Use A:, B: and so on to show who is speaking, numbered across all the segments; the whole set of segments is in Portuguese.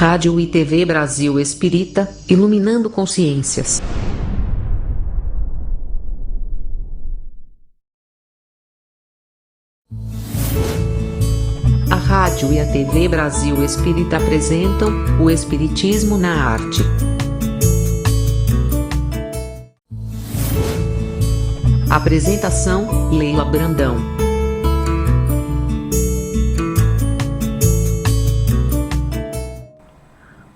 A: Rádio e TV Brasil Espírita, iluminando consciências. A rádio e a TV Brasil Espírita apresentam o Espiritismo na Arte. Apresentação: Leila Brandão.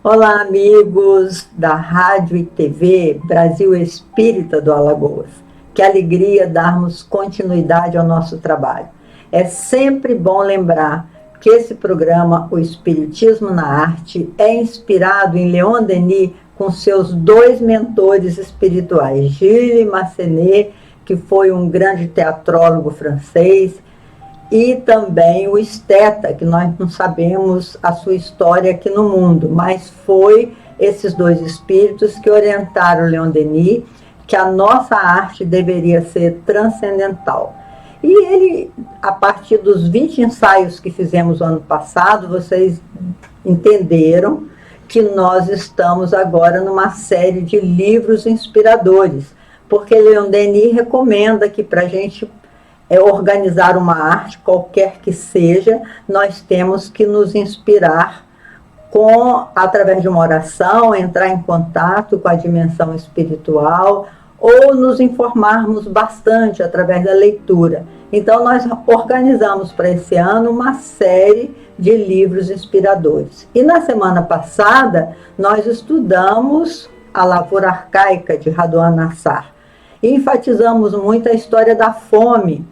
B: Olá, amigos da Rádio e TV Brasil Espírita do Alagoas. Que alegria darmos continuidade ao nosso trabalho. É sempre bom lembrar que esse programa, O Espiritismo na Arte, é inspirado em Leon Denis com seus dois mentores espirituais, Gilles Massenet, que foi um grande teatrólogo francês, e também o esteta, que nós não sabemos a sua história aqui no mundo, mas foi esses dois espíritos que orientaram Leon Denis que a nossa arte deveria ser transcendental. E ele, a partir dos 20 ensaios que fizemos no ano passado, vocês entenderam que nós estamos agora numa série de livros inspiradores, porque Leon Denis recomenda que para a gente organizar uma arte, qualquer que seja, nós temos que nos inspirar através de uma oração, entrar em contato com a dimensão espiritual, ou nos informarmos bastante através da leitura. Então, nós organizamos para esse ano uma série de livros inspiradores. E na semana passada, nós estudamos A Lavoura Arcaica, de Radwan Nassar, e enfatizamos muito a história da fome,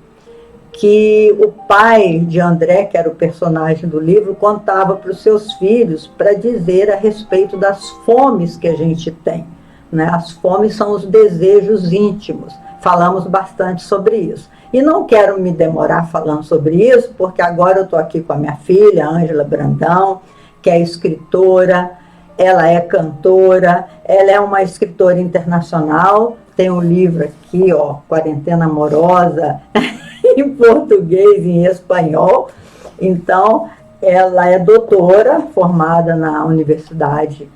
B: que o pai de André, que era o personagem do livro, contava para os seus filhos para dizer a respeito das fomes que a gente tem, né? As fomes são os desejos íntimos. Falamos bastante sobre isso. E não quero me demorar falando sobre isso, porque agora eu estou aqui com a minha filha, Ângela Brandão, que é escritora, ela é cantora, ela é uma escritora internacional, tem um livro aqui, ó, Quarentena Amorosa, em português e em espanhol. Então, ela é doutora, formada na Universidade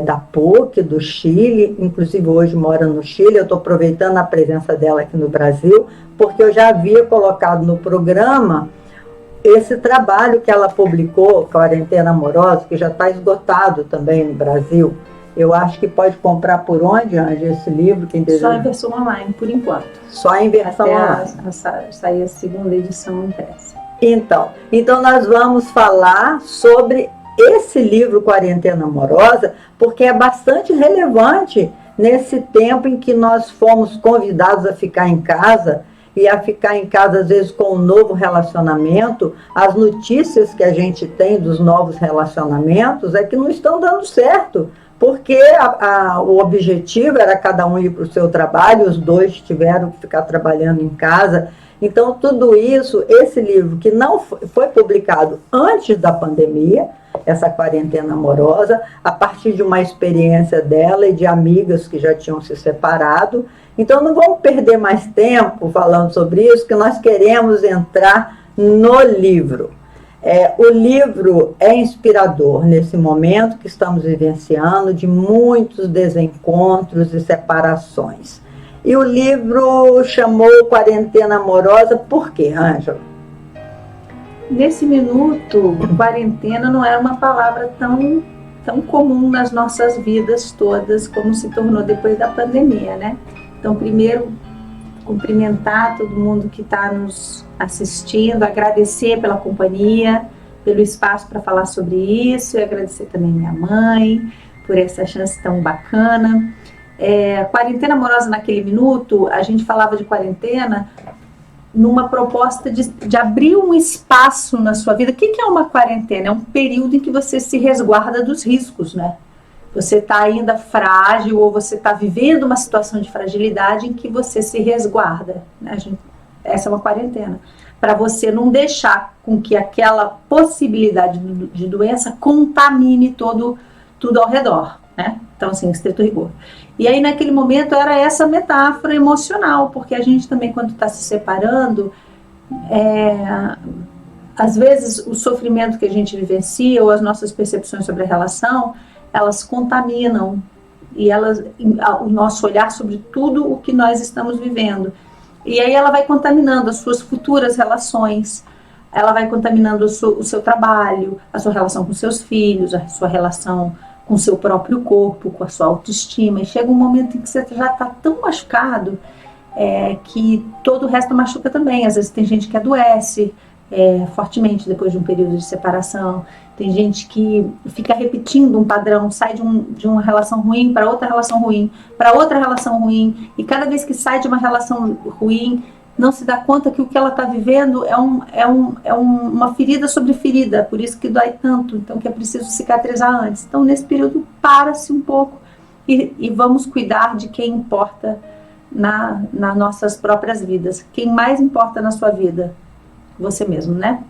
B: da PUC, do Chile, inclusive hoje mora no Chile. Eu estou aproveitando a presença dela aqui no Brasil, porque eu já havia colocado no programa esse trabalho que ela publicou, Quarentena Amorosa, que já está esgotado também no Brasil. Eu acho que pode comprar por onde, Ângela, esse livro? Quem deseja?
C: Só em versão online, por enquanto.
B: Só em versão online.
C: Até sair a segunda edição impressa.
B: Então nós vamos falar sobre esse livro Quarentena Amorosa, porque é bastante relevante nesse tempo em que nós fomos convidados a ficar em casa, e a ficar em casa, às vezes, com um novo relacionamento. As notícias que a gente tem dos novos relacionamentos é que não estão dando certo, porque o objetivo era cada um ir para o seu trabalho, os dois tiveram que ficar trabalhando em casa. Então, tudo isso, esse livro que não foi publicado antes da pandemia, essa Quarentena Amorosa, a partir de uma experiência dela e de amigas que já tinham se separado. Então, não vamos perder mais tempo falando sobre isso, que nós queremos entrar no livro. O livro é inspirador nesse momento que estamos vivenciando, de muitos desencontros e separações. E o livro chamou Quarentena Amorosa por quê, Ângela?
C: Nesse minuto, quarentena não era uma palavra tão comum nas nossas vidas todas como se tornou depois da pandemia, né? Então, primeiro, cumprimentar todo mundo que está nos assistindo, agradecer pela companhia, pelo espaço para falar sobre isso, e agradecer também minha mãe por essa chance tão bacana. Quarentena Amorosa, naquele minuto, a gente falava de quarentena numa proposta de abrir um espaço na sua vida. O que é uma quarentena? É um período em que você se resguarda dos riscos, né? Você está ainda frágil, ou você está vivendo uma situação de fragilidade em que você se resguarda, né? Essa é uma quarentena. Para você não deixar com que aquela possibilidade de doença contamine tudo ao redor, né? Então, assim, estrito rigor. E aí, naquele momento, era essa metáfora emocional, porque a gente também, quando está se separando, às vezes o sofrimento que a gente vivencia ou as nossas percepções sobre a relação, elas contaminam o nosso olhar sobre tudo o que nós estamos vivendo. E aí ela vai contaminando as suas futuras relações, ela vai contaminando o seu trabalho, a sua relação com seus filhos, a sua relação com o seu próprio corpo, com a sua autoestima. E chega um momento em que você já está tão machucado que todo o resto machuca também. Às vezes tem gente que adoece fortemente depois de um período de separação. Tem gente que fica repetindo um padrão, sai de uma relação ruim para outra relação ruim, para outra relação ruim, e cada vez que sai de uma relação ruim, não se dá conta que o que ela está vivendo é uma ferida sobre ferida, por isso que dói tanto, então que é preciso cicatrizar antes. Então, nesse período, para-se um pouco e vamos cuidar de quem importa nas nossas próprias vidas. Quem mais importa na sua vida? Você mesmo, né?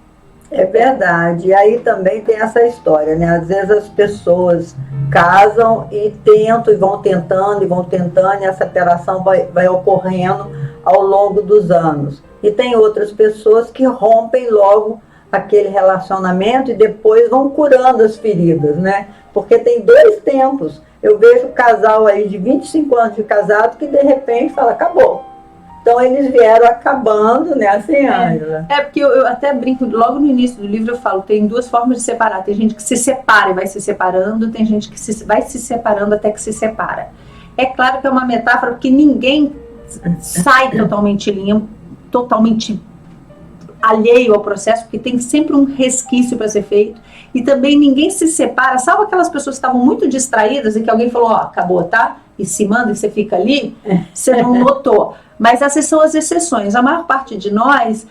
B: É verdade. E aí também tem essa história, né? Às vezes as pessoas casam e tentam, e vão tentando, e a separação vai ocorrendo ao longo dos anos. E tem outras pessoas que rompem logo aquele relacionamento e depois vão curando as feridas, né? Porque tem dois tempos. Eu vejo casal aí de 25 anos de casado que de repente fala, acabou. Então eles vieram acabando, né, assim, Ângela?
C: Porque eu até brinco, logo no início do livro eu falo, tem duas formas de separar. Tem gente que se separa e vai se separando, tem gente que vai se separando até que se separa. É claro que é uma metáfora, porque ninguém sai totalmente limpo, totalmente alheio ao processo, porque tem sempre um resquício para ser feito. E também ninguém se separa, salvo aquelas pessoas que estavam muito distraídas e que alguém falou, acabou, tá? E se manda e você fica ali, você não notou. Mas essas são as exceções. A maior parte de nós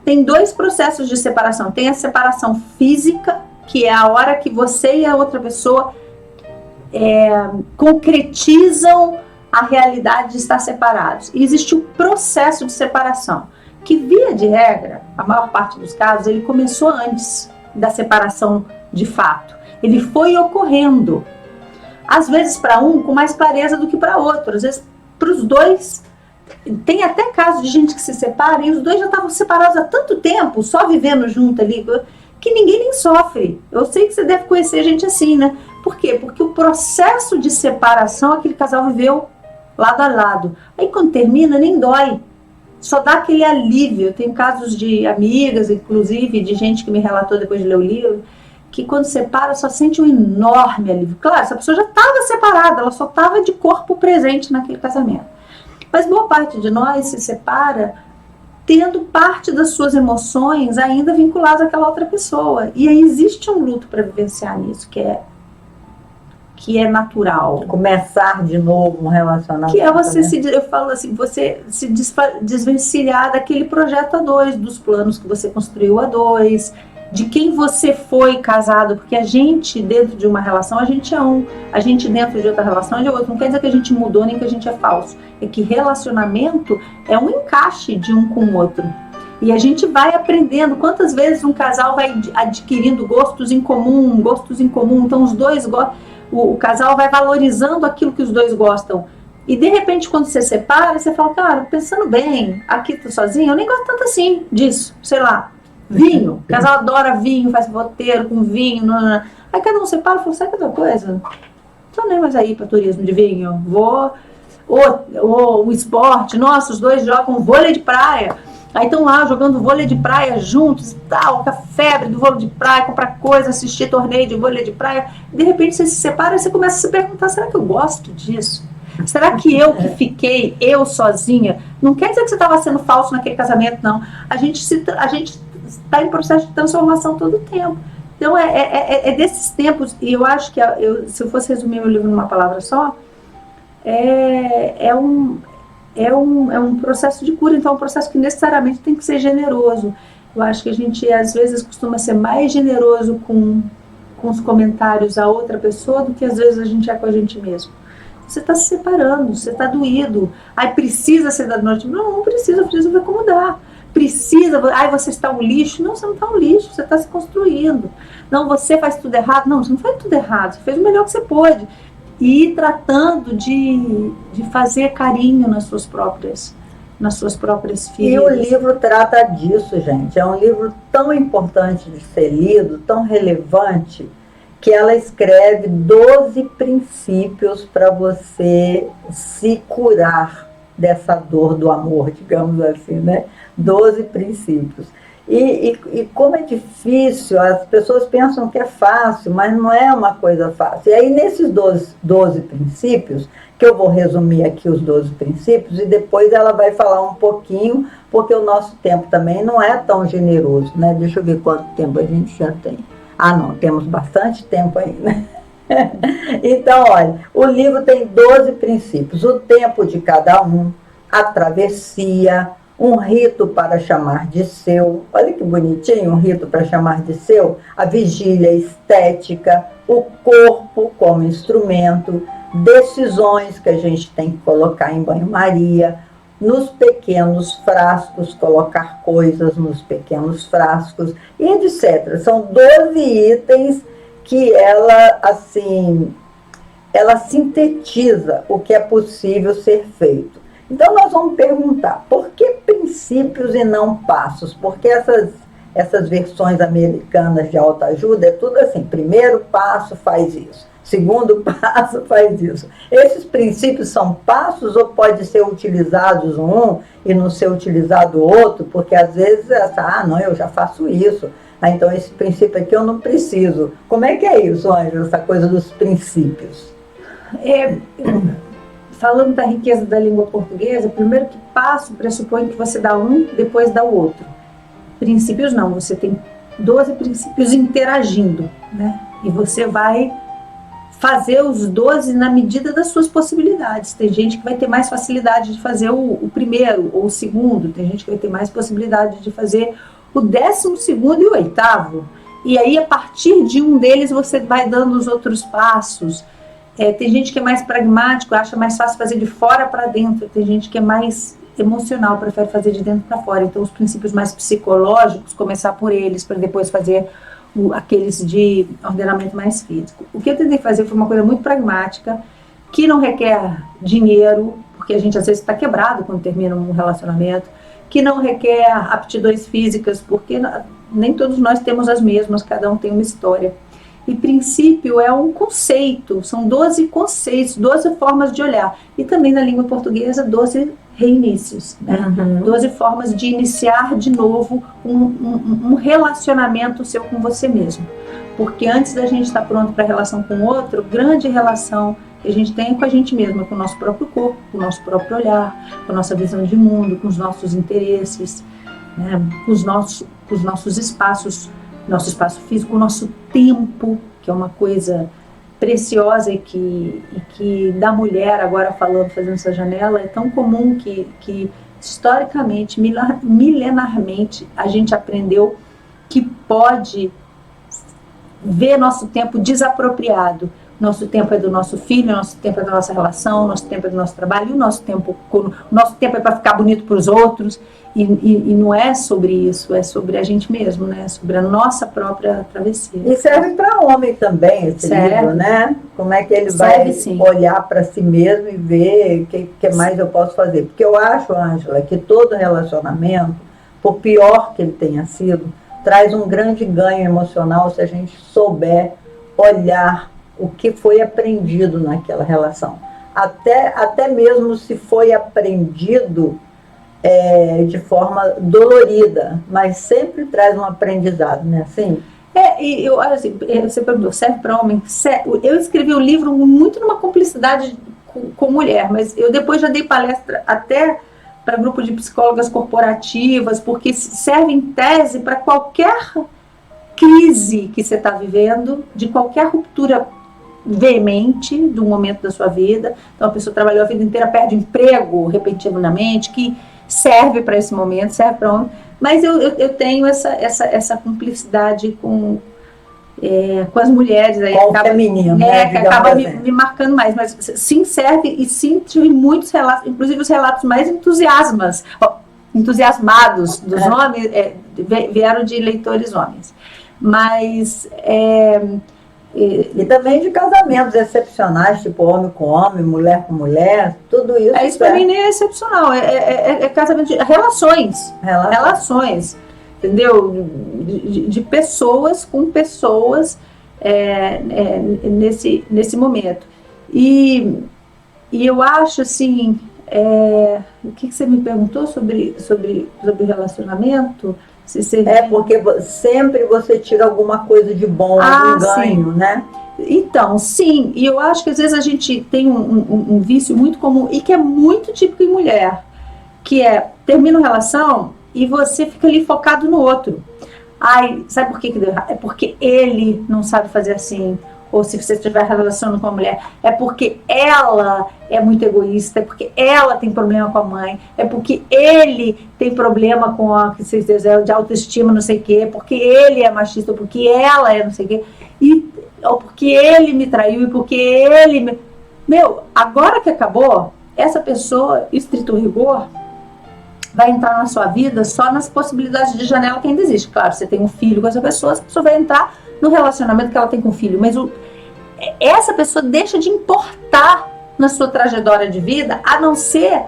C: tem dois processos de separação. Tem a separação física, que é a hora que você e a outra pessoa concretizam a realidade de estar separados. E existe um processo de separação, que via de regra, a maior parte dos casos, ele começou antes da separação de fato. Ele foi ocorrendo. Às vezes para um com mais clareza do que para outro. Às vezes para os dois. Tem até casos de gente que se separa e os dois já estavam separados há tanto tempo, só vivendo junto ali, que ninguém nem sofre. Eu sei que você deve conhecer gente assim, né? Por quê? Porque o processo de separação aquele casal viveu lado a lado. Aí quando termina, nem dói. Só dá aquele alívio. Eu tenho casos de amigas, inclusive, de gente que me relatou depois de ler o livro, que quando separa só sente um enorme alívio. Claro, essa pessoa já estava separada, ela só estava de corpo presente naquele casamento. Mas boa parte de nós se separa tendo parte das suas emoções ainda vinculadas àquela outra pessoa. E aí existe um luto para vivenciar nisso, que é natural.
B: Começar de novo um relacionamento.
C: Que é você eu falo assim, você se desvencilhar daquele projeto a dois, dos planos que você construiu a dois, de quem você foi casado, porque a gente dentro de uma relação, a gente é um, a gente dentro de outra relação é de outro. Não quer dizer que a gente mudou nem que a gente é falso, é que relacionamento é um encaixe de um com o outro. E a gente vai aprendendo quantas vezes um casal vai adquirindo gostos em comum, então os dois o casal vai valorizando aquilo que os dois gostam. E de repente quando você separa, você fala, cara, pensando bem, aqui tô sozinha, eu nem gosto tanto assim disso, sei lá. Vinho, o casal adora vinho, faz roteiro com vinho. Não. Aí cada um separa e fala, sabe que outra coisa? Não tô nem mais aí para turismo de vinho. Vou. O esporte, nossa, os dois jogam vôlei de praia. Aí estão lá jogando vôlei de praia juntos e tal, com a febre do vôlei de praia, comprar coisa, assistir torneio de vôlei de praia. De repente você se separa e você começa a se perguntar, será que eu gosto disso? Será que eu que fiquei, eu sozinha? Não quer dizer que você estava sendo falso naquele casamento, não. A gente está em processo de transformação todo o tempo. Então é desses tempos, e eu acho que se eu fosse resumir meu livro numa palavra só, é um processo de cura. Então é um processo que necessariamente tem que ser generoso. Eu acho que a gente às vezes costuma ser mais generoso com os comentários a outra pessoa do que às vezes a gente é com a gente mesmo. Você está se separando, você está doído. Aí precisa ser da noite. Não precisa ver como dá. Você está um lixo. Não, você não está um lixo, você está se construindo. Não, você faz tudo errado. Não, você não faz tudo errado, você fez o melhor que você pôde. E ir tratando de fazer carinho nas suas próprias nas suas próprias
B: E
C: filhas.
B: o livro trata disso, gente. É um livro tão importante de ser lido, tão relevante, que ela escreve 12 princípios para você se curar dessa dor do amor, digamos assim, né? 12 princípios. E como é difícil, as pessoas pensam que é fácil, mas não é uma coisa fácil. E aí, nesses 12 princípios, que eu vou resumir aqui os 12 princípios, e depois ela vai falar um pouquinho, porque o nosso tempo também não é tão generoso, né? Deixa eu ver quanto tempo a gente já tem. Ah, não, temos bastante tempo ainda. Então, olha, o livro tem 12 princípios. O tempo de cada um, a travessia, um rito para chamar de seu. Olha que bonitinho, um rito para chamar de seu. A vigília estética, o corpo como instrumento, decisões que a gente tem que colocar em banho-maria, nos pequenos frascos, colocar coisas nos pequenos frascos, e etc. São 12 itens que ela, assim, ela sintetiza o que é possível ser feito. Então, nós vamos perguntar, por que princípios e não passos? Porque essas versões americanas de autoajuda é tudo assim, primeiro passo faz isso, segundo passo faz isso. Esses princípios são passos ou pode ser utilizados um e não ser utilizado o outro? Porque às vezes, não, eu já faço isso. Então esse princípio aqui eu não preciso. Como é que é isso, Ângela, essa coisa dos princípios?
C: Falando da riqueza da língua portuguesa, primeiro que passo pressupõe que você dá um, depois dá o outro. Princípios não, você tem 12 princípios interagindo, né? E você vai fazer os 12 na medida das suas possibilidades. Tem gente que vai ter mais facilidade de fazer o primeiro ou o segundo, tem gente que vai ter mais possibilidade de fazer o 12º e o 8º. E aí, a partir de um deles, você vai dando os outros passos. Tem gente que é mais pragmático, acha mais fácil fazer de fora para dentro. Tem gente que é mais emocional, prefere fazer de dentro para fora. Então, os princípios mais psicológicos, começar por eles, para depois fazer aqueles de ordenamento mais físico. O que eu tentei fazer foi uma coisa muito pragmática, que não requer dinheiro, porque a gente às vezes está quebrado quando termina um relacionamento, que não requer aptidões físicas, porque nem todos nós temos as mesmas, cada um tem uma história. E princípio é um conceito, são 12 conceitos, 12 formas de olhar. E também na língua portuguesa, 12 reinícios, né? 12 formas de iniciar de novo um relacionamento seu com você mesmo. Porque antes da gente estar pronto para a relação com o outro, grande relação que a gente tem é com a gente mesma, com o nosso próprio corpo, com o nosso próprio olhar, com a nossa visão de mundo, com os nossos interesses, né? com os nossos espaços, nosso espaço físico, o nosso tempo, que é uma coisa preciosa e que da mulher, agora falando, fazendo essa janela, é tão comum que historicamente, milenarmente, a gente aprendeu que pode ver nosso tempo desapropriado. Nosso tempo é do nosso filho, nosso tempo é da nossa relação, nosso tempo é do nosso trabalho, e o nosso tempo é para ficar bonito para os outros, e não é sobre isso, é sobre a gente mesmo, né? Sobre a nossa própria travessia.
B: E serve para homem também esse livro, né? Como é que ele vai olhar para si mesmo e ver o que mais eu posso fazer. Porque eu acho, Ângela, que todo relacionamento, por pior que ele tenha sido, traz um grande ganho emocional se a gente souber olhar o que foi aprendido naquela relação. Até mesmo se foi aprendido de forma dolorida, mas sempre traz um aprendizado, né? Assim?
C: E eu, assim, você perguntou, serve para homem? Eu escrevi o livro muito numa cumplicidade com mulher, mas eu depois já dei palestra até para grupo de psicólogas corporativas, porque serve em tese para qualquer crise que você está vivendo, de qualquer ruptura veemente do momento da sua vida. Então a pessoa trabalhou a vida inteira, perde emprego repentinamente, que serve para esse momento, serve para homem. Mas eu tenho essa cumplicidade com as mulheres aí,
B: com o feminino, né,
C: que acaba me marcando mais, mas sim serve, e sim tive muitos relatos, inclusive os relatos mais entusiasmados dos homens vieram de leitores homens. Mas
B: E também de casamentos excepcionais, tipo homem com homem, mulher com mulher, tudo isso.
C: Isso para mim nem é excepcional, é casamento de relações, entendeu? De pessoas com pessoas nesse momento. E eu acho assim, o que você me perguntou sobre relacionamento?
B: Porque sempre você tira alguma coisa de bom, algum ganho, né?
C: Então, sim, e eu acho que às vezes a gente tem um vício muito comum e que é muito típico em mulher, que termina uma relação e você fica ali focado no outro. Ai, sabe por que deu errado? É porque ele não sabe fazer assim. Ou se você estiver relacionando com a mulher, é porque ela é muito egoísta, é porque ela tem problema com a mãe, é porque ele tem problema com de autoestima, não sei o quê, porque ele é machista, porque ela é não sei o quê, ou porque ele me traiu, e porque ele me... agora que acabou, essa pessoa, estrito rigor, vai entrar na sua vida só nas possibilidades de janela que ainda existe. Claro, você tem um filho com essa pessoa vai entrar no relacionamento que ela tem com o filho, mas essa pessoa deixa de importar na sua trajetória de vida, a não ser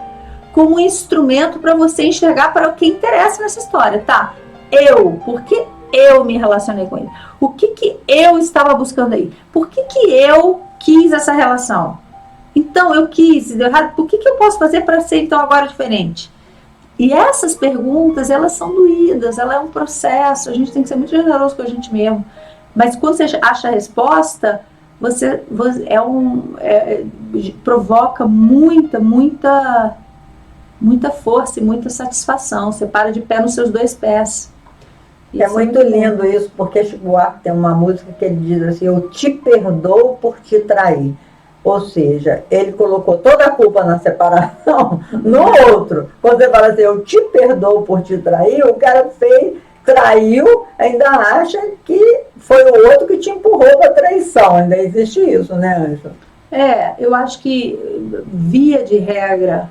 C: como um instrumento para você enxergar para o que interessa nessa história, tá? Por que eu me relacionei com ele? O que eu estava buscando aí? Por que eu quis essa relação? Então, eu quis, deu errado, por que eu posso fazer para ser então agora diferente? E essas perguntas, elas são doídas, ela é um processo, a gente tem que ser muito generoso com a gente mesmo. Mas quando você acha a resposta, provoca muita força e muita satisfação. Você para de pé nos seus dois pés.
B: É muito lindo isso, porque Chico Buarque tem uma música que ele diz assim: eu te perdoo por te trair. Ou seja, ele colocou toda a culpa na separação no outro. Quando você fala assim, eu te perdoo por te trair, o cara traiu, ainda acha que foi o outro que te empurrou para a traição. Ainda existe isso, né, Ângela?
C: Eu acho que, via de regra,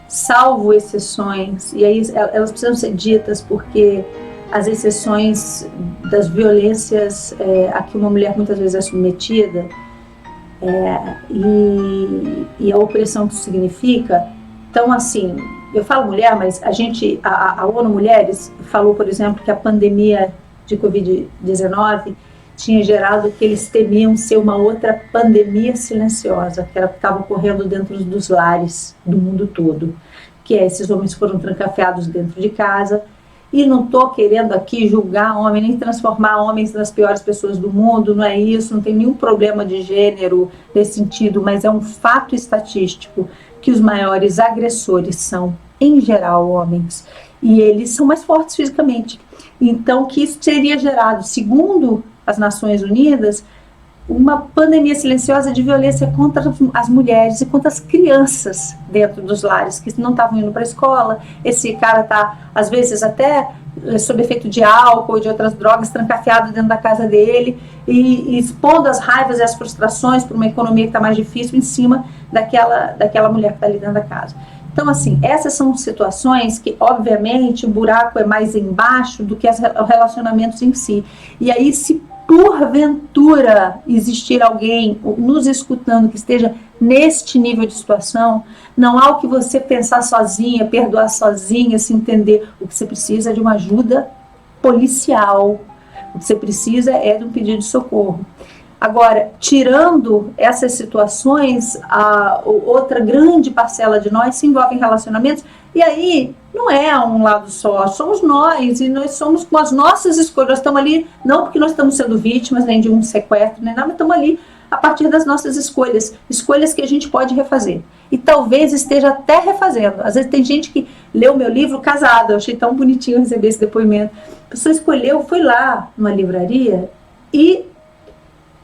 C: salvo exceções, e aí elas precisam ser ditas, porque as exceções das violências a que uma mulher muitas vezes é submetida, e a opressão que isso significa. Então, assim, eu falo mulher, mas a ONU Mulheres falou, por exemplo, que a pandemia de Covid-19 tinha gerado que eles temiam ser uma outra pandemia silenciosa, que estava ocorrendo dentro dos lares do mundo todo, que esses homens foram trancafiados dentro de casa. E não estou querendo aqui julgar homem, nem transformar homens nas piores pessoas do mundo, não é isso, não tem nenhum problema de gênero nesse sentido, mas é um fato estatístico que os maiores agressores são, em geral, homens, e eles são mais fortes fisicamente. Então, que isso teria gerado, segundo as Nações Unidas, uma pandemia silenciosa de violência contra as mulheres e contra as crianças dentro dos lares, que não estavam indo para a escola. Esse cara está, às vezes, até sob efeito de álcool ou de outras drogas, trancafiado dentro da casa dele e expondo as raivas e as frustrações por uma economia que está mais difícil em cima daquela mulher que está ali dentro da casa. Então, assim, essas são situações que, obviamente, o buraco é mais embaixo do que os relacionamentos em si. E aí, se porventura existir alguém nos escutando que esteja neste nível de situação, não há o que você pensar sozinha, perdoar sozinha, se entender. O que você precisa é de uma ajuda policial. O que você precisa é de um pedido de socorro. Agora, tirando essas situações, a outra grande parcela de nós se envolve em relacionamentos, e aí não é um lado só, somos nós, e nós somos com as nossas escolhas. Nós estamos ali, não porque nós estamos sendo vítimas, nem de um sequestro, nem nada, mas estamos ali a partir das nossas escolhas que a gente pode refazer. E talvez esteja até refazendo. Às vezes tem gente que leu meu livro casada, eu achei tão bonitinho receber esse depoimento. A pessoa escolheu, foi lá numa livraria e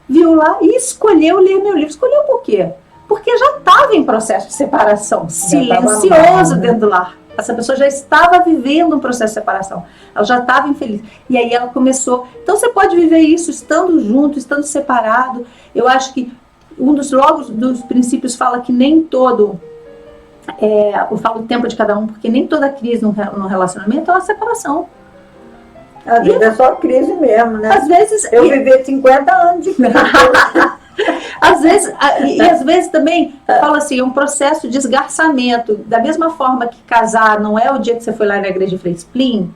C: viu lá e escolheu ler meu livro. Escolheu por quê? Porque já estava em processo de separação, silencioso dentro do lar. Essa pessoa já estava vivendo um processo de separação. Ela já estava infeliz. E aí ela começou. Então você pode viver isso estando junto, estando separado. Eu acho que um dos princípios fala que nem todo... eu falo o tempo de cada um, porque nem toda crise no relacionamento é uma separação.
B: Às vezes é só crise mesmo, né?
C: Às vezes...
B: Eu vivi 50 anos de crise.
C: Às vezes, e às vezes também, fala assim, é um processo de esgarçamento. Da mesma forma que casar não é o dia que você foi lá na igreja e fez plim,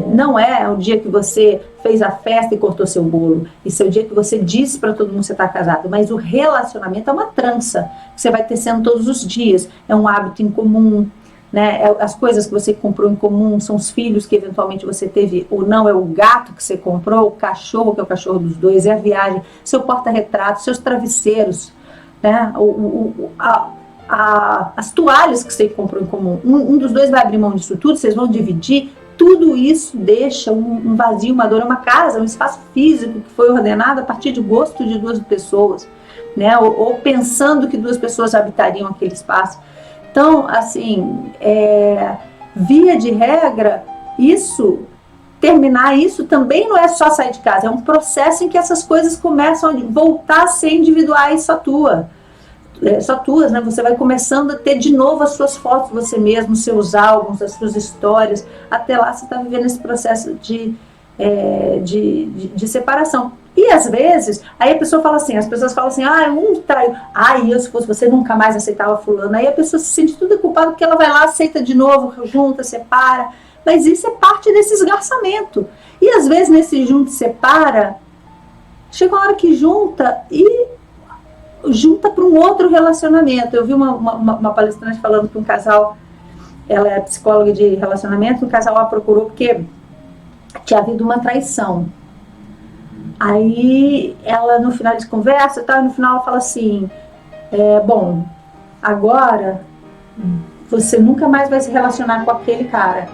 C: não é o dia que você fez a festa e cortou seu bolo. Isso é o dia que você disse para todo mundo que você está casado. Mas o relacionamento é uma trança que você vai tecendo todos os dias. É um hábito em comum, né? As coisas que você comprou em comum, são os filhos que eventualmente você teve ou não, é o gato que você comprou, o cachorro que é o cachorro dos dois, é a viagem, seu porta-retrato, seus travesseiros, né? As toalhas que você comprou em comum. Um dos dois vai abrir mão disso tudo, vocês vão dividir. Tudo isso deixa um vazio, uma dor, uma casa, um espaço físico que foi ordenado a partir de gosto de duas pessoas, né? Ou pensando que duas pessoas habitariam aquele espaço. Então, assim, via de regra, terminar isso também não é só sair de casa, é um processo em que essas coisas começam a voltar a ser individuais, só tuas, né? Você vai começando a ter de novo as suas fotos de você mesmo, os seus álbuns, as suas histórias. Até lá você está vivendo esse processo de separação. E às vezes, aí a pessoa fala assim, as pessoas falam assim, um traiu, eu se fosse você nunca mais aceitava fulano. Aí a pessoa se sente tudo culpada porque ela vai lá, aceita de novo, junta, separa. Mas isso é parte desse esgarçamento. E às vezes nesse junto e separa, chega uma hora que junta para um outro relacionamento. Eu vi uma palestrante falando que um casal, ela é psicóloga de relacionamento, um casal a procurou porque tinha havido uma traição. Aí ela, no final de conversa, no final ela fala assim, bom, agora você nunca mais vai se relacionar com aquele cara,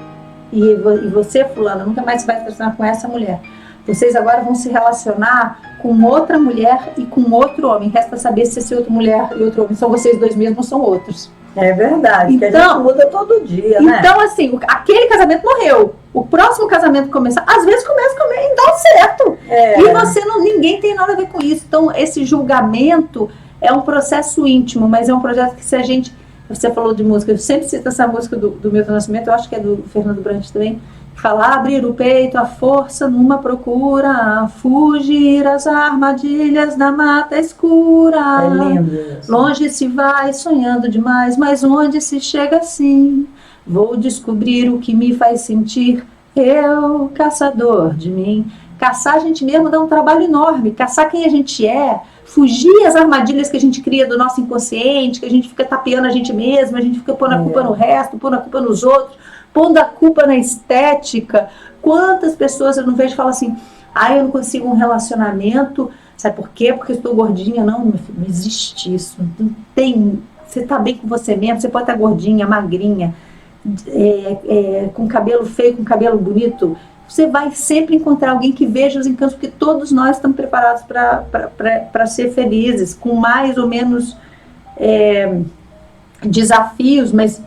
C: e você, fulana, nunca mais vai se relacionar com essa mulher. Vocês agora vão se relacionar com outra mulher e com outro homem. Resta saber se essa outra mulher e outro homem são vocês dois mesmos ou são outros.
B: É verdade,
C: então,
B: que a gente muda todo dia, né?
C: Então, assim, aquele casamento morreu. O próximo casamento começa, às vezes começa e dá certo. E ninguém tem nada a ver com isso. Então, esse julgamento é um processo íntimo, mas é um projeto que se a gente... Você falou de música, eu sempre cito essa música do Milton Nascimento, eu acho que é do Fernando Brant também, que fala, abrir o peito, a força numa procura, fugir às armadilhas da mata escura.
B: É lindo isso.
C: Longe se vai, sonhando demais, mas onde se chega assim? Vou descobrir o que me faz sentir, eu, caçador de mim. Caçar a gente mesmo dá um trabalho enorme, caçar quem a gente é, fugir às armadilhas que a gente cria do nosso inconsciente, que a gente fica tapeando a gente mesmo, a gente fica pondo a culpa no resto, pondo a culpa nos outros, pondo a culpa na estética. Quantas pessoas eu não vejo e falam assim, eu não consigo um relacionamento, sabe por quê? Porque eu estou gordinha. Não, meu filho, não existe isso. Não tem, você está bem com você mesmo, você pode estar gordinha, magrinha, com cabelo feio, com cabelo bonito. Você vai sempre encontrar alguém que veja os encantos, porque todos nós estamos preparados para ser felizes, com mais ou menos desafios, mas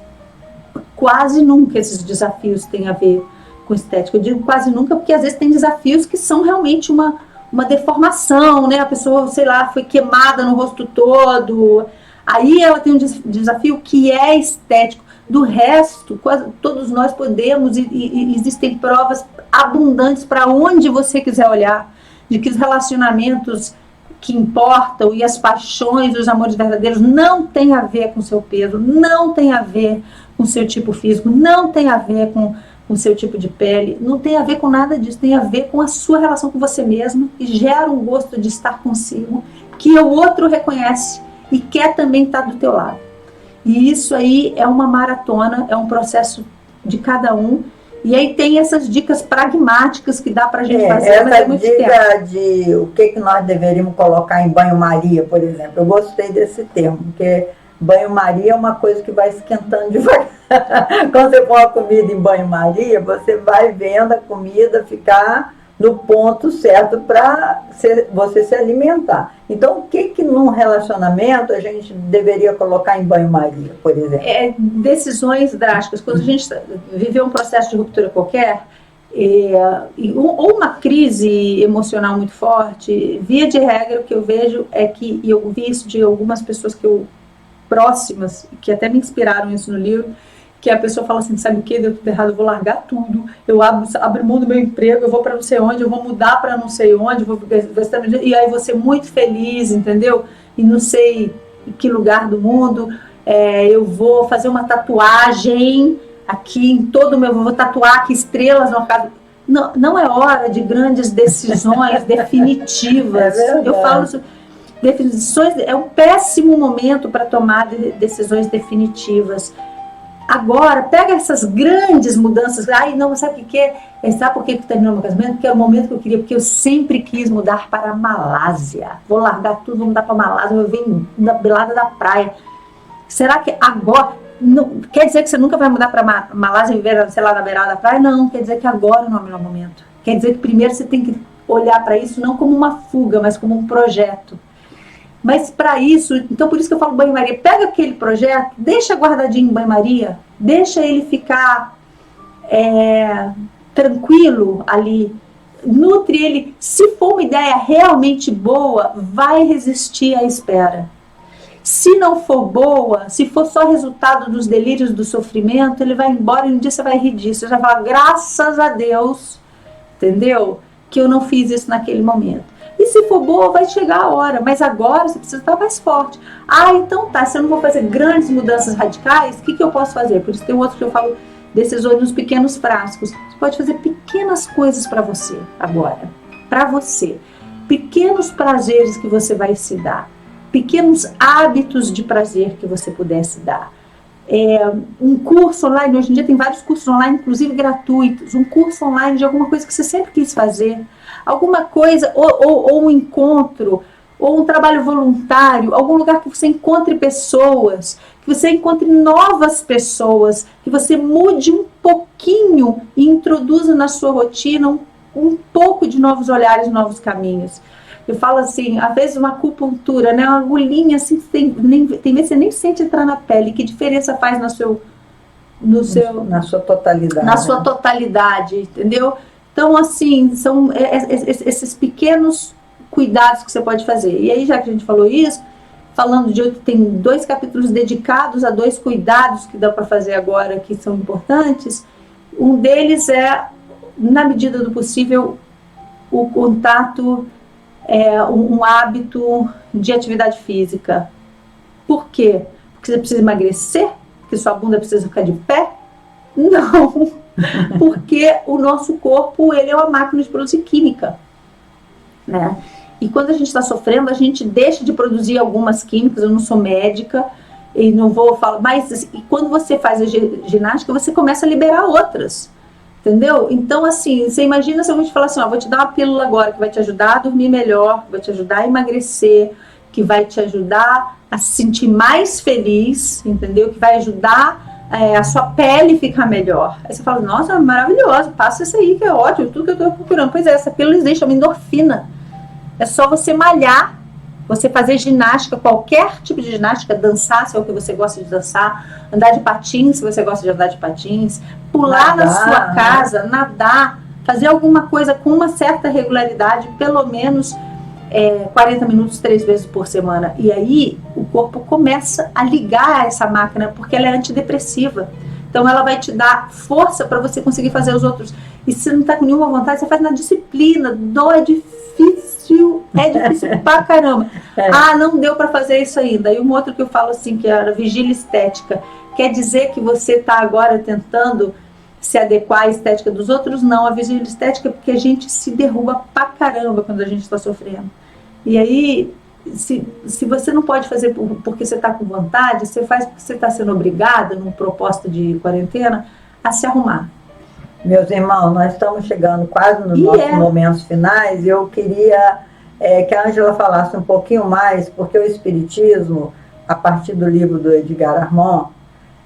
C: quase nunca esses desafios têm a ver com estética. Eu digo quase nunca porque às vezes tem desafios que são realmente uma deformação, né? A pessoa, sei lá, foi queimada no rosto todo, aí ela tem um desafio que é estético. Do resto, quase todos nós podemos, e existem provas abundantes para onde você quiser olhar, de que os relacionamentos que importam e as paixões, os amores verdadeiros não tem a ver com o seu peso, não tem a ver com o seu tipo físico, não tem a ver com o seu tipo de pele, não tem a ver com nada disso, tem a ver com a sua relação com você mesma, e gera um gosto de estar consigo, que o outro reconhece e quer também estar do teu lado. E isso aí é uma maratona, é um processo de cada um. E aí tem essas dicas pragmáticas que dá pra gente fazer, mas é muito tempo.
B: Essa dica de o que nós deveríamos colocar em banho-maria, por exemplo. Eu gostei desse termo, porque banho-maria é uma coisa que vai esquentando devagar. Quando você põe a comida em banho-maria, você vai vendo a comida ficar no ponto certo para você se alimentar. Então, o que num relacionamento a gente deveria colocar em banho-maria, por exemplo?
C: Decisões drásticas. Quando a gente viveu um processo de ruptura qualquer, ou uma crise emocional muito forte, via de regra, o que eu vejo é que, e eu vi isso de algumas pessoas próximas, que até me inspiraram isso no livro, que a pessoa fala assim, sabe o que, deu tudo errado, eu vou largar tudo, eu abro mão do meu emprego, eu vou para não sei onde, eu vou mudar para não sei onde, e aí vou ser muito feliz, entendeu? E não sei em que lugar do mundo, eu vou fazer uma tatuagem aqui em todo o meu, vou tatuar aqui estrelas no casa. Não, não é hora de grandes decisões definitivas. Eu falo isso. Definições é um péssimo momento para tomar decisões definitivas. Agora, pega essas grandes mudanças. Ai, não, sabe o que é? Sabe por que terminou meu casamento? Porque era o momento que eu queria, porque eu sempre quis mudar para a Malásia. Vou largar tudo, vou mudar para a Malásia, eu venho na beirada da praia. Será que agora... Não, quer dizer que você nunca vai mudar para a Malásia e viver, sei lá, na beirada da praia? Não, quer dizer que agora não é o melhor momento. Quer dizer que primeiro você tem que olhar para isso não como uma fuga, mas como um projeto. Mas para isso, então por isso que eu falo banho-maria, pega aquele projeto, deixa guardadinho em banho-maria, deixa ele ficar tranquilo ali, nutre ele. Se for uma ideia realmente boa, vai resistir à espera. Se não for boa, se for só resultado dos delírios do sofrimento, ele vai embora e um dia você vai rir disso. Você vai falar, graças a Deus, entendeu? Que eu não fiz isso naquele momento. E se for boa, vai chegar a hora. Mas agora você precisa estar mais forte. Ah, então tá, se eu não vou fazer grandes mudanças radicais, o que eu posso fazer? Por isso tem outro que eu falo, decisões nos pequenos frascos. Você pode fazer pequenas coisas para você agora. Para você. Pequenos prazeres que você vai se dar. Pequenos hábitos de prazer que você pudesse dar. Um curso online, hoje em dia tem vários cursos online, inclusive gratuitos, um curso online de alguma coisa que você sempre quis fazer, alguma coisa, ou um encontro, ou um trabalho voluntário, algum lugar que você encontre pessoas, que você encontre novas pessoas, que você mude um pouquinho e introduza na sua rotina um pouco de novos olhares, novos caminhos. Eu falo assim, às vezes uma acupuntura, né, uma agulhinha assim, tem vezes você nem sente entrar na pele. Que diferença faz na sua totalidade? Na sua totalidade, entendeu? Então, assim, são esses pequenos cuidados que você pode fazer. E aí, já que a gente falou isso, falando de outro, tem 2 capítulos dedicados a 2 cuidados que dá para fazer agora, que são importantes. Um deles é, na medida do possível, o contato... um hábito de atividade física. Por quê? Porque você precisa emagrecer? Porque sua bunda precisa ficar de pé? Não. Porque o nosso corpo, ele é uma máquina de produzir química, né? E quando a gente está sofrendo, a gente deixa de produzir algumas químicas. Eu não sou médica e não vou falar, mas assim, quando você faz a ginástica, você começa a liberar outras. Entendeu? Então, assim, você imagina se eu vou te falar assim, ó, vou te dar uma pílula agora que vai te ajudar a dormir melhor, que vai te ajudar a emagrecer, que vai te ajudar a se sentir mais feliz, entendeu? Que vai ajudar a sua pele ficar melhor. Aí você fala, nossa, maravilhoso, passa isso aí que é ótimo, tudo que eu estou procurando. Pois é, essa pílula existe, é uma endorfina. É só você malhar, você fazer ginástica, qualquer tipo de ginástica, dançar, se é o que você gosta de dançar, andar de patins, se você gosta de andar de patins, pular na sua casa, nadar, fazer alguma coisa com uma certa regularidade, pelo menos 40 minutos 3 vezes por semana. E aí o corpo começa a ligar a essa máquina, porque ela é antidepressiva. Então ela vai te dar força para você conseguir fazer os outros. E se você não está com nenhuma vontade, você faz na disciplina. É difícil pra caramba. Ah, não deu para fazer isso ainda. E um outro que eu falo assim, que era vigília estética. Quer dizer que você está agora tentando se adequar à estética dos outros? Não, a vigília estética é porque a gente se derruba pra caramba quando a gente está sofrendo. E aí, se você não pode fazer porque você está com vontade, você faz porque você está sendo obrigada, num propósito de quarentena, a se arrumar.
B: Meus irmãos, nós estamos chegando quase nos nossos momentos finais e eu queria que a Ângela falasse um pouquinho mais, porque o Espiritismo, a partir do livro do Edgar Armand,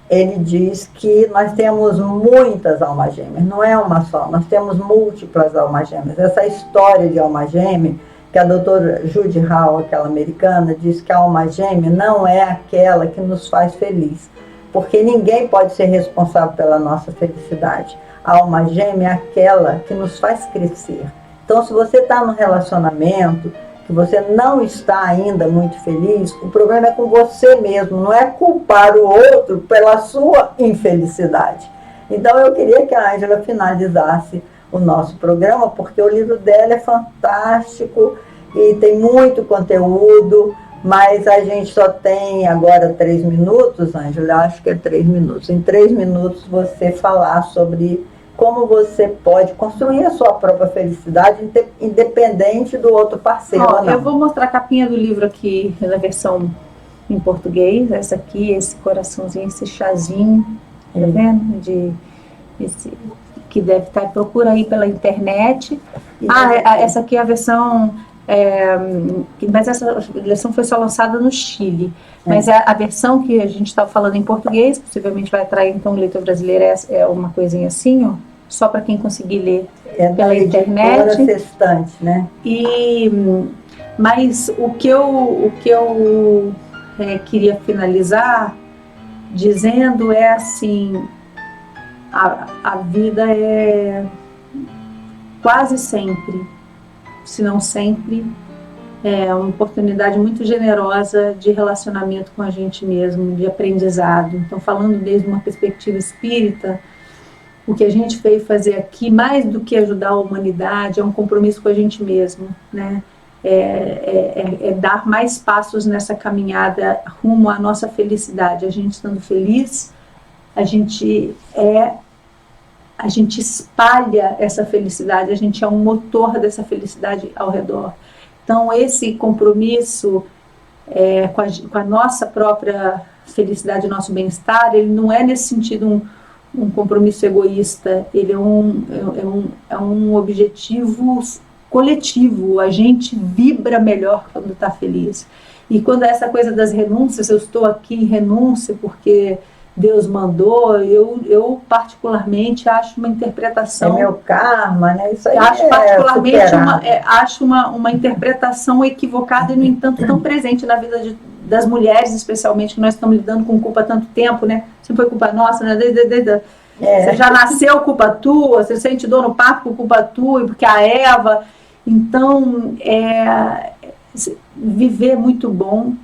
B: ele diz que nós temos muitas almas gêmeas, não é uma só, nós temos múltiplas almas gêmeas. Essa história de alma gêmea, que a doutora Judy Hall, aquela americana, diz que a alma gêmea não é aquela que nos faz feliz, porque ninguém pode ser responsável pela nossa felicidade. A alma gêmea é aquela que nos faz crescer. Então, se você está num relacionamento que você não está ainda muito feliz, o problema é com você mesmo, não é culpar o outro pela sua infelicidade. Então eu queria que a Ângela finalizasse o nosso programa, porque o livro dela é fantástico e tem muito conteúdo, mas a gente só tem agora 3 minutos, Ângela, acho que é 3 minutos. Em 3 minutos você falar sobre como você pode construir a sua própria felicidade, independente do outro parceiro.
C: Ó, eu vou mostrar a capinha do livro aqui, na versão em português. Essa aqui, esse coraçãozinho, esse chazinho, tá vendo? Que deve estar, procura aí pela internet. Essa aqui é a versão... mas essa versão foi só lançada no Chile. Mas a versão que a gente está falando em português, possivelmente vai atrair então o leitor brasileiro, é uma coisinha assim, ó, só para quem conseguir ler pela internet.
B: Sextante, né?
C: Mas o que eu queria finalizar dizendo é assim: a vida é quase sempre, se não sempre, é uma oportunidade muito generosa de relacionamento com a gente mesmo, de aprendizado. Então, falando desde uma perspectiva espírita, o que a gente veio fazer aqui, mais do que ajudar a humanidade, é um compromisso com a gente mesmo, né? É dar mais passos nessa caminhada rumo à nossa felicidade. A gente estando feliz, a gente espalha essa felicidade, a gente é um motor dessa felicidade ao redor. Então, esse compromisso com a nossa própria felicidade, nosso bem-estar, ele não é nesse sentido um compromisso egoísta, ele é um objetivo coletivo. A gente vibra melhor quando está feliz. E quando essa coisa das renúncias, eu estou aqui em renúncia porque Deus mandou, eu particularmente acho uma interpretação...
B: É meu karma, né? Isso aí
C: acho particularmente uma interpretação equivocada e, no entanto, tão presente na vida das mulheres, especialmente, que nós estamos lidando com culpa há tanto tempo, né? Sempre foi culpa nossa, né? Você já nasceu culpa tua, você sente dor no parto por culpa tua, porque a Eva... Então, viver é muito bom,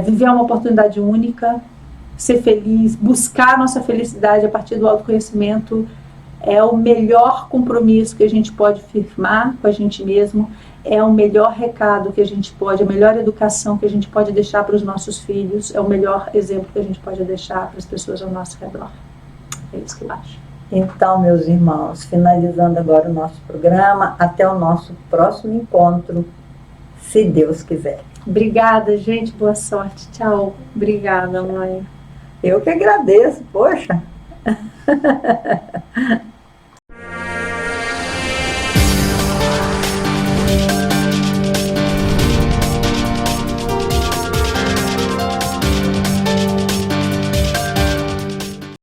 C: viver é uma oportunidade única, ser feliz, buscar a nossa felicidade a partir do autoconhecimento é o melhor compromisso que a gente pode firmar com a gente mesmo, é o melhor recado que a gente pode, a melhor educação que a gente pode deixar para os nossos filhos, é o melhor exemplo que a gente pode deixar para as pessoas ao nosso redor. É isso que eu acho.
B: Então, meus irmãos, finalizando agora o nosso programa, até o nosso próximo encontro, se Deus quiser.
C: Obrigada, gente, boa sorte, tchau. Obrigada, mãe.
B: Eu que agradeço, poxa.